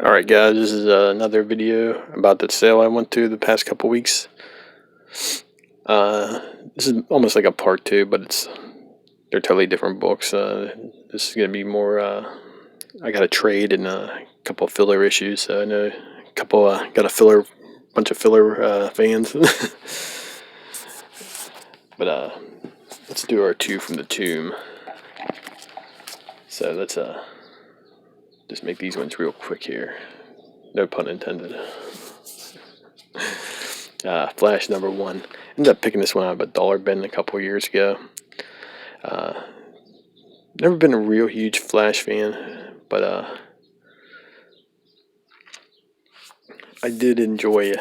Alright guys, this is another video about the sale I went to the past couple weeks. Uh, this is almost like a part two, but they're totally different books. This is gonna be more. I got a trade and a couple of filler issues. So I know a couple. Got a bunch of filler fans. But let's do our two from the tomb. So let's just make these ones real quick here. No pun intended. Flash number one. Ended up picking this one out of a dollar bin a couple years ago. Never been a real huge Flash fan, but I did enjoy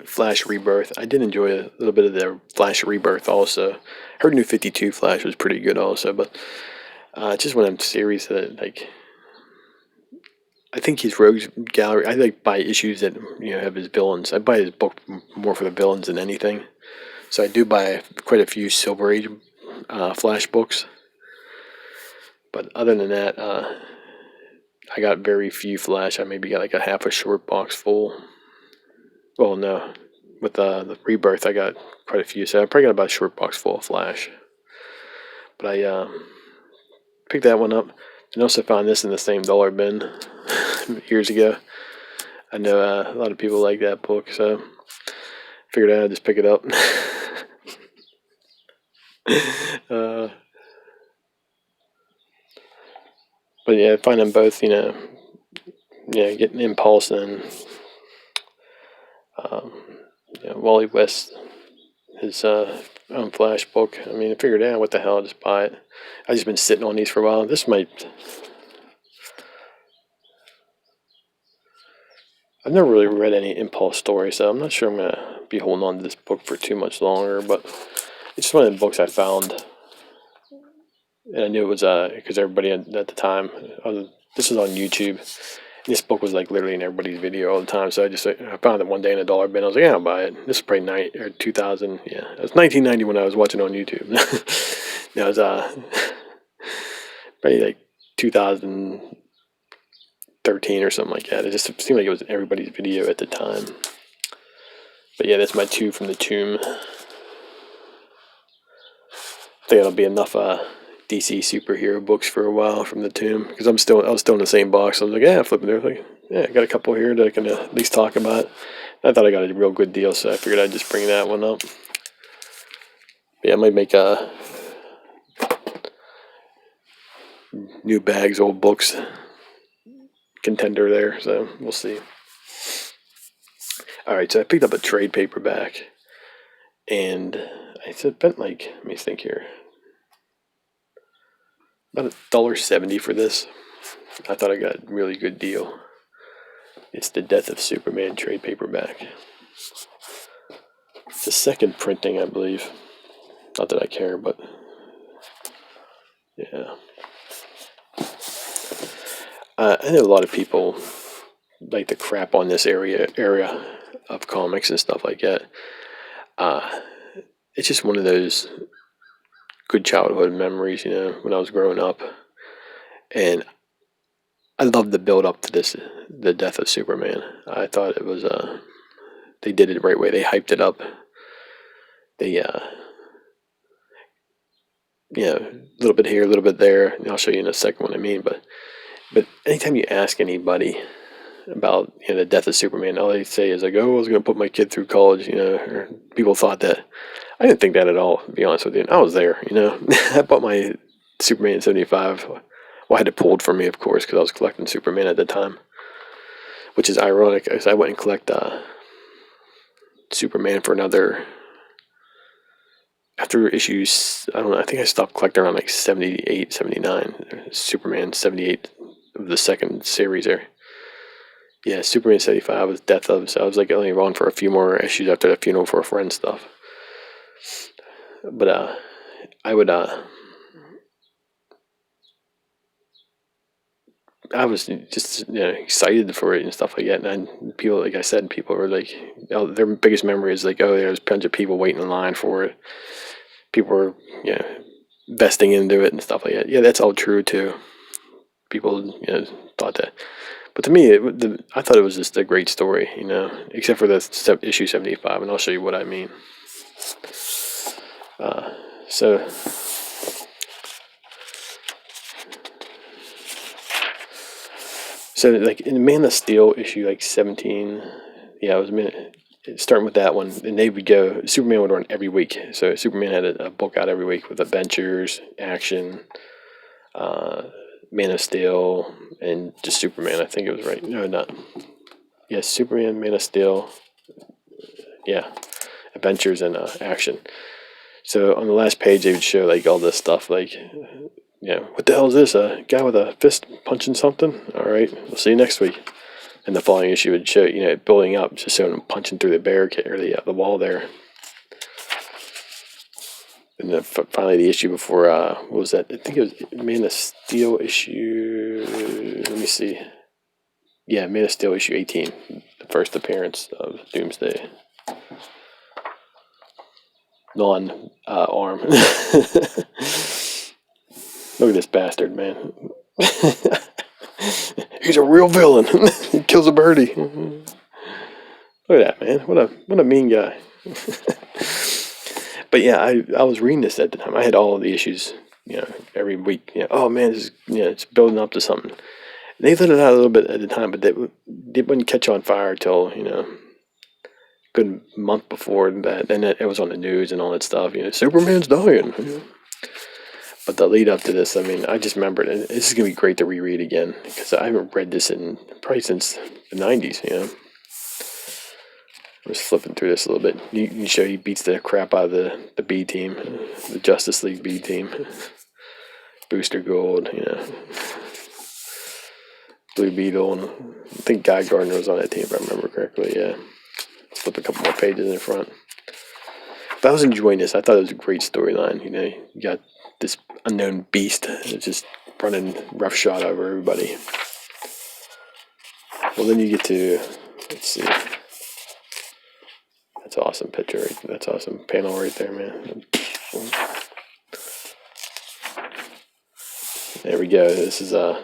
Flash Rebirth. I did enjoy a little bit of their Flash Rebirth also. Heard New 52 Flash was pretty good also, but it's just one of them series that I think his Rogues Gallery. I like buy issues that have his villains. I buy his book more for the villains than anything. So I do buy quite a few Silver Age Flash books. But other than that, I got very few Flash. I maybe got like a half a short box full. Well, no, with the Rebirth, I got quite a few. So I probably got about a short box full of Flash. But I picked that one up. And also found this in the same dollar bin years ago. I know a lot of people like that book, so figured I'd just pick it up. But yeah, I find them both, getting Impulse and Wally West, his own Flash book. I mean, I figured out what the hell, I'll just buy it. I've just been sitting on these for a while. I've never really read any Impulse stories, so I'm not sure I'm going to be holding on to this book for too much longer, but it's just one of the books I found. And I knew it was because everybody at the time, this was on YouTube. This book was like literally in everybody's video all the time, so I found it one day in a dollar bin. I was like, yeah, I'll buy it. This is probably 2000. Yeah, it was 1990 when I was watching on YouTube. That was probably like 2013 or something like that. It just seemed like it was in everybody's video at the time. But yeah, that's my two from the tomb. I think that'll be enough DC superhero books for a while from the tomb, because I was still in the same box. I was like, yeah, flipping through, like, yeah, I got a couple here that I can at least talk about. I thought I got a real good deal, so I figured I'd just bring that one up. But yeah, I might make a new bags, old books contender there, so we'll see. Alright, so I picked up a trade paperback, and I spent like, let me think here, about $1.70 for this. I thought I got a really good deal. It's the Death of Superman trade paperback. It's the second printing, I believe. Not that I care, but yeah. I know a lot of people like to crap on this area of comics and stuff like that. It's just one of those good childhood memories, when I was growing up. And I love the build up to this, the Death of Superman. I thought it was they did it the right way. They hyped it up. They a little bit here, a little bit there. And I'll show you in a second what I mean. But anytime you ask anybody about the Death of Superman, all they say is like, "Oh, I was going to put my kid through college." Or people thought that. I didn't think that at all, to be honest with you. And I was there. I bought my Superman in '75. Well, I had it pulled from me, of course, because I was collecting Superman at the time, which is ironic, because I went and collect Superman for another. After issues, I don't know, I think I stopped collecting around like 78, 79. Superman 78 of the second series there. Yeah, Superman 75 was Death of, so I was like only around for a few more issues after the Funeral for a Friend stuff. But I would I was just excited for it and stuff like that. And people, like I said, people were like, their biggest memory is like, oh, there's a bunch of people waiting in line for it. People were investing into it and stuff like that. Yeah, that's all true too. People thought that, But to me, I thought it was just a great story, except for the issue 75, and I'll show you what I mean. So, like in Man of Steel issue like 17, yeah, it was starting with that one, and they would go. Superman would run every week, so Superman had a book out every week with adventures, action, Man of Steel, and just Superman. I think it was right. No, not. Yeah, Superman, Man of Steel. Yeah, adventures and action. So on the last page, they would show like all this stuff, like, what the hell is this? A guy with a fist punching something? All right, we'll see you next week. And the following issue would show, building up, just showing him punching through the barricade or the wall there. And then finally, the issue before, what was that? I think it was Man of Steel issue. Let me see. Yeah, Man of Steel issue 18, the first appearance of Doomsday. Non-arm. Look at this bastard, man. He's a real villain. He kills a birdie. Look at that, man. What a mean guy. But yeah, I was reading this at the time. I had all of the issues, every week. Oh man, this is, it's building up to something. They let it out a little bit at the time, but they wouldn't catch on fire till good month before that. And it was on the news and all that stuff. Superman's dying. But the lead up to this, I mean, I just remembered it. This is gonna be great to reread again because I haven't read this in probably since the '90s. I was flipping through this a little bit. You can show he beats the crap out of the B team, the Justice League B team. Booster Gold, Blue Beetle, and I think Guy Gardner was on that team if I remember correctly. Yeah, flip a couple more pages in front. But I was enjoying this. I thought it was a great storyline. You got this unknown beast that's just running roughshod over everybody. Well, then you get to, let's see. That's an awesome picture. That's awesome panel right there, man. There we go. This is who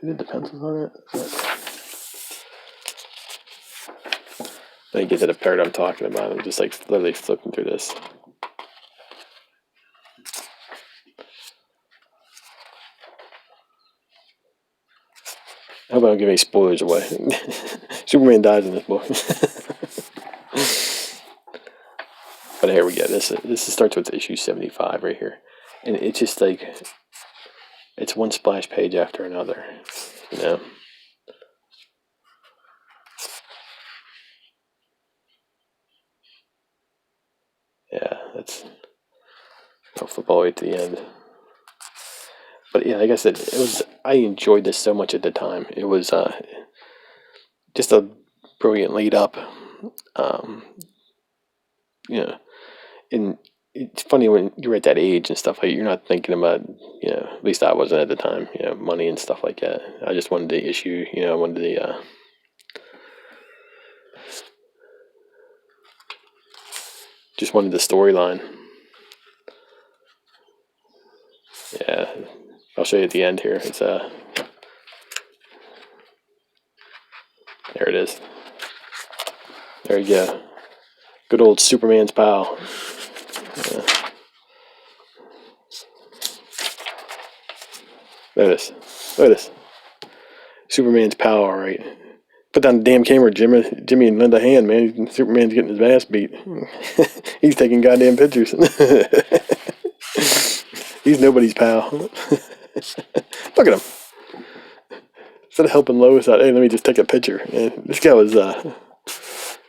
did the pencils on it? Let me get to the part I'm talking about. I'm just like literally flipping through this. I hope I don't give any spoilers away. Superman dies in this book. But here we go. This starts with issue 75 right here. And it's just like, it's one splash page after another. Yeah, I'll flip all the way to the end. But yeah, like I said, I enjoyed this so much at the time. It was just a brilliant lead up. And it's funny when you're at that age and stuff like you're not thinking about, at least I wasn't at the time, money and stuff like that. I just wanted the issue, I wanted the just wanted the storyline. Yeah, I'll show you at the end here. It's there it is. There you go. Good old Superman's pal. Yeah. Look at this. Look at this. Superman's pal, all right. Put down the damn camera, Jimmy, and lend a hand, man. Superman's getting his ass beat. He's taking goddamn pictures. He's nobody's pal. Look at him. Instead of helping Lois out, hey, let me just take a picture. And this guy was,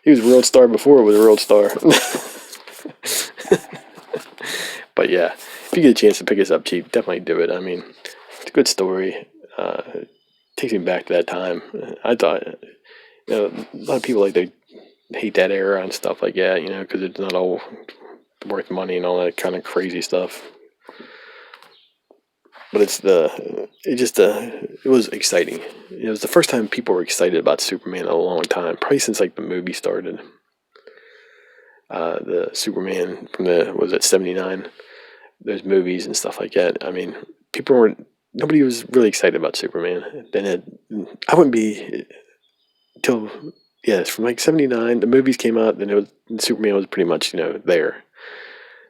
he was a World Star before it was a World Star. But yeah, if you get a chance to pick this up cheap, definitely do it. I mean, it's a good story. It takes me back to that time. I thought, a lot of people they hate that era and stuff like that, because it's not all worth money and all that kind of crazy stuff. But it was exciting. It was the first time people were excited about Superman in a long time, probably since like the movie started. The Superman from was it 79? Those movies and stuff like that. I mean, people weren't nobody was really excited about Superman. I wouldn't be till yes, from like '79. The movies came out, then Superman was pretty much there.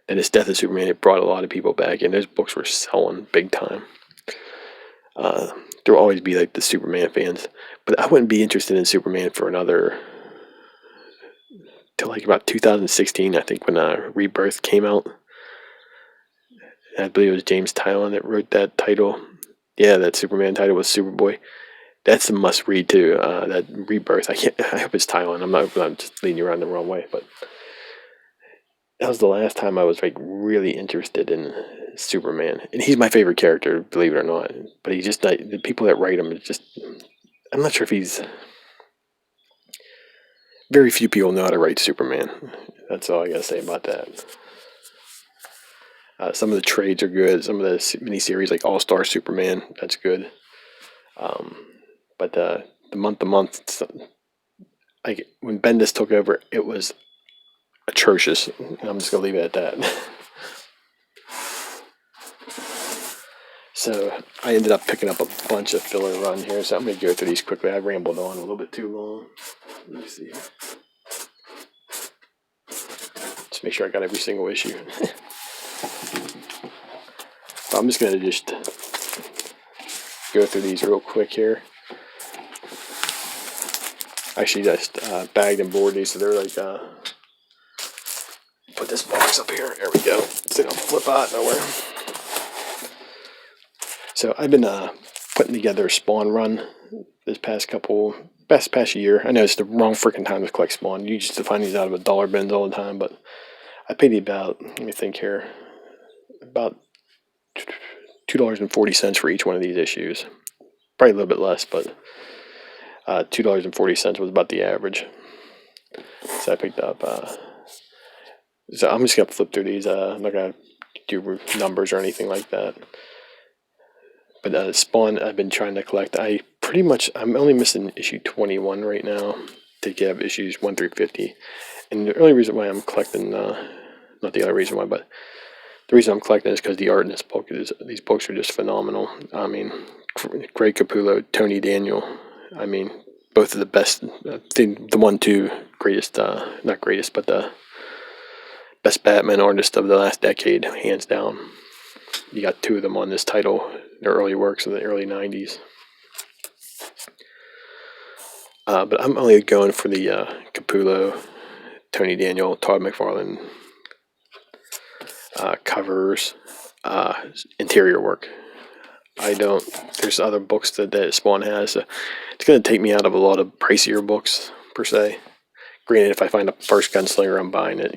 And his death of Superman, it brought a lot of people back, and those books were selling big time. Uh, there will always be like the Superman fans, but I wouldn't be interested in Superman for another till like about 2016. I think when Rebirth came out. I believe it was James Tynion that wrote that title. Yeah, that Superman title was Superboy. That's a must read too. That Rebirth. I can't. I hope it's Tynion. I'm just leading you around the wrong way, but that was the last time I was like really interested in Superman, and he's my favorite character, believe it or not. But he just the people that write him, it's just I'm not sure if he's. Very few people know how to write Superman. That's all I gotta say about that. Some of the trades are good. Some of the miniseries, like All Star Superman, that's good. Um, but the month to month, like when Bendis took over, it was atrocious. I'm just gonna leave it at that. So I ended up picking up a bunch of filler run here. So I'm gonna go through these quickly. I rambled on a little bit too long. Let me see. Just make sure I got every single issue. I'm just gonna just go through these real quick here. Actually, just bagged and board these, so they're like put this box up here. There we go. So they don't flip out nowhere. So I've been putting together a Spawn run this past year. I know it's the wrong freaking time to collect Spawn. You used to find these out of $1 bins all the time, but I paid about, let me think here, about $2.40 for each one of these issues. Probably a little bit less, but $2.40 was about the average. So I picked up. So I'm just gonna flip through these. I'm not gonna do numbers or anything like that. But Spawn, I've been trying to collect. I'm only missing issue 21 right now to get issues 1 through 50. And the only reason why I'm collecting, not the other reason why, but the reason I'm collecting is because the art in this book these books are just phenomenal. I mean, Greg Capullo, Tony Daniel. I mean, both of the best. I think the 1-2 greatest, not greatest, but the best Batman artist of the last decade, hands down. You got two of them on this title. Their early works in the early '90s. But I'm only going for the Capullo, Tony Daniel, Todd McFarlane covers, interior work. There's other books that Spawn has. It's going to take me out of a lot of pricier books, per se. Granted, if I find a first gunslinger, I'm buying it,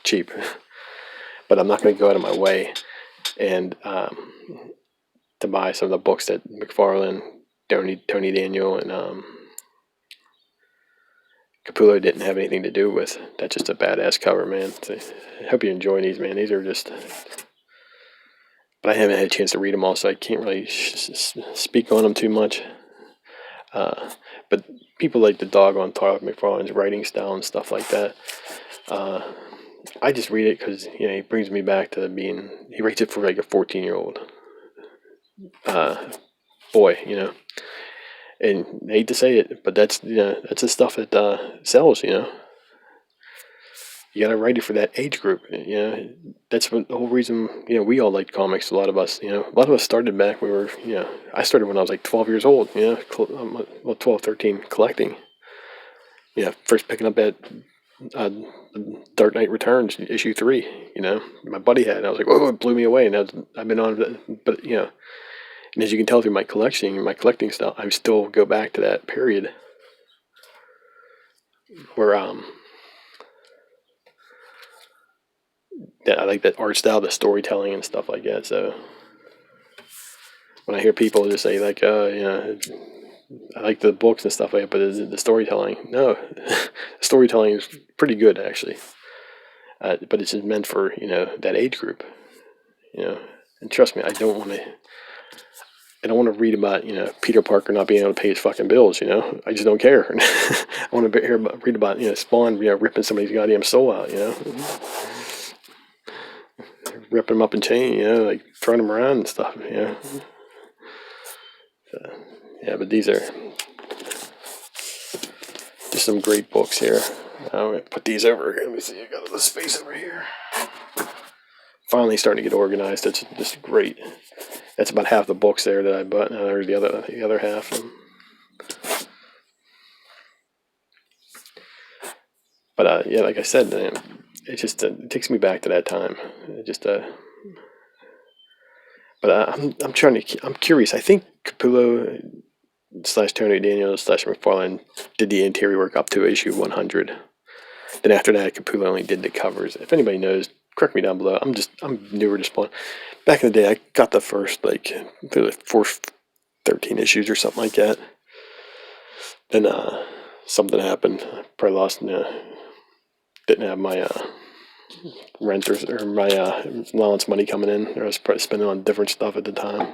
cheap. But I'm not going to go out of my way and to buy some of the books that McFarlane, Tony Daniel, and Capullo didn't have anything to do with. That's just a badass cover, man. So I hope you're enjoying these, man. These are just... But I haven't had a chance to read them all, so I can't really speak on them too much. But people like the dog on Todd McFarlane's writing style and stuff like that. I just read it because he brings me back to being... He writes it for like a 14-year-old boy, And I hate to say it, but that's that's the stuff that sells. You gotta write it for that age group. That's the whole reason. We all liked comics. A lot of us. A lot of us started back. I started when I was like 12 years old. 12, 13, collecting. First picking up that Dark Knight Returns issue 3. My buddy had it. And I was like, oh, it blew me away. And I've been on, but and as you can tell through my collecting style, I still go back to that period where I like that art style, the storytelling and stuff like that. So when I hear people just say like, I like the books and stuff like that, but is it the storytelling? No, storytelling is pretty good actually, but it's just meant for that age group. And trust me, I don't want to read about Peter Parker not being able to pay his fucking bills. I just don't care. I want to read about Spawn ripping somebody's goddamn soul out. ripping them up in chain, like throwing them around and stuff. Yeah, but these are just some great books here. I'm gonna put these over here. Let me see. I got all the space over here. Finally starting to get organized. That's just great. That's about half the books there that I bought. Now there's the other half. But yeah, like I said, it just it takes me back to that time. But I'm curious. I think Capullo / Tony Daniels / McFarlane did the interior work up to issue 100. Then after that, Capullo only did the covers. If anybody knows, correct me down below. I'm newer to Spawn. Back in the day, I got the first the first 13 issues or something like that. Then something happened. I probably lost. Didn't have my rent or my allowance money coming in. I was probably spending on different stuff at the time.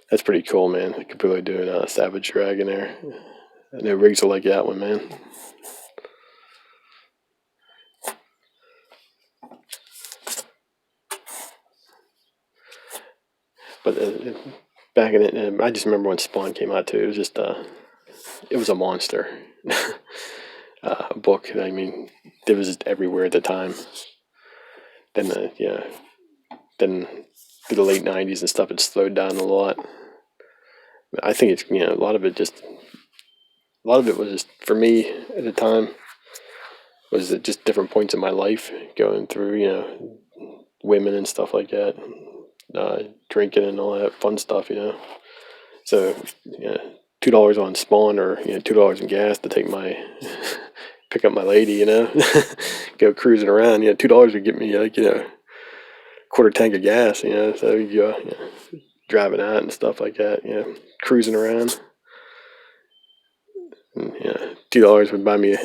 That's pretty cool, man. Capullo doing Savage Dragon there. I know rigs will like that one, man. But back in it, I just remember when Spawn came out too. It was just it was a monster book. I mean, it was just everywhere at the time. Then then through the late '90s and stuff, it slowed down a lot. I think it's a lot of it was just for me at the time was it just different points in my life going through women and stuff like that, drinking and all that fun stuff. So $2 on Spawn or $2 in gas to take my pick up my lady, go cruising around. $2 would get me quarter tank of gas. So you go driving out and stuff like that. Cruising around. And, $2 would buy me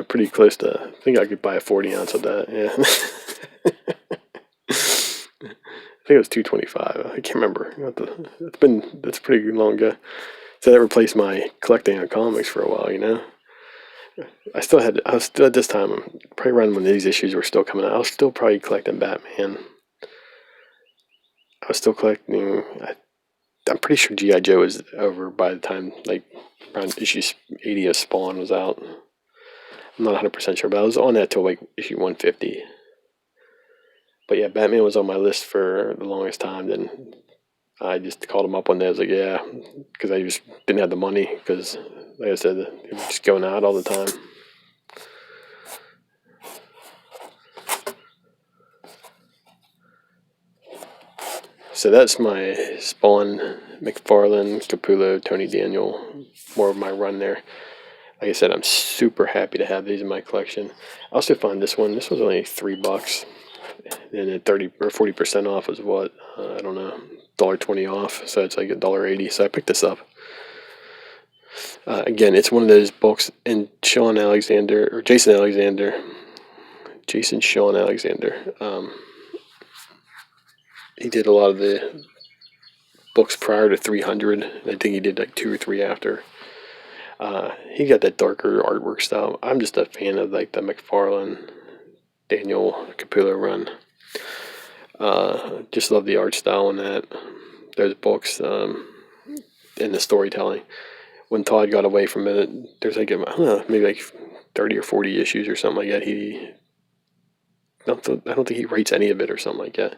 pretty close to. I think I could buy a 40 ounce of that. Yeah. I think it was $2.25. I can't remember. That's pretty long ago. So that replaced my collecting of comics for a while. I was still at this time, probably around when these issues were still coming out. I was still probably collecting Batman. I was still collecting. I'm pretty sure GI Joe was over by the time around issue 80 of Spawn was out. I'm not 100% sure, but I was on that till issue 150. But yeah, Batman was on my list for the longest time. Then I just called him up one day. I was like, yeah, because I just didn't have the money because, like I said, it was just going out all the time. So that's my Spawn, McFarlane, Capullo, Tony Daniel, more of my run there. Like I said, I'm super happy to have these in my collection. I also found this one. This was only $3. And at 30 or 40% off is what? I don't know, $1.20 off. So it's like $1.80. So I picked this up. Again, it's one of those books, and Sean Sean Alexander, he did a lot of the books prior to 300. I think he did 2 or 3 after. He got that darker artwork style. I'm just a fan of the McFarlane, Daniel, Capullo run. Just love the art style in those books, and the storytelling. When Todd got away from it, there's I don't know, maybe 30 or 40 issues or something like that. I don't think he writes any of it or something like that.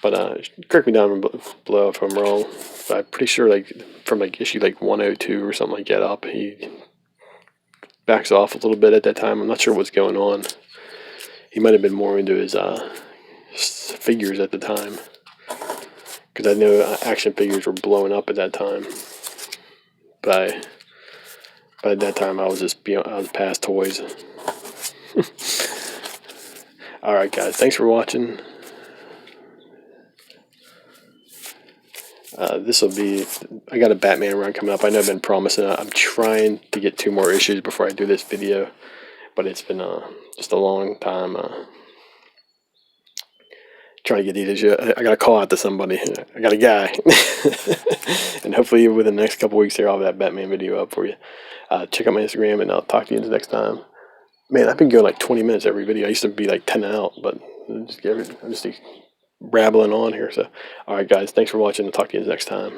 But correct me down below if I'm wrong. But I'm pretty sure from issue 102 or something like that up, he backs off a little bit at that time. I'm not sure what's going on. He might have been more into his figures at the time, because I know action figures were blowing up at that time. But at that time, I was past toys. All right, guys, thanks for watching. I got a Batman run coming up. I know I've been promising. I'm trying to get 2 more issues before I do this video, but it's been just a long time trying to get these issues. I got to call out to somebody. I got a guy. And hopefully within the next couple weeks here, I'll have that Batman video up for you. Check out my Instagram, and I'll talk to you next time. Man, I've been going like 20 minutes every video. I used to be like 10 out, but I'm just rabbling on here. So, all right, guys, thanks for watching. I'll talk to you next time.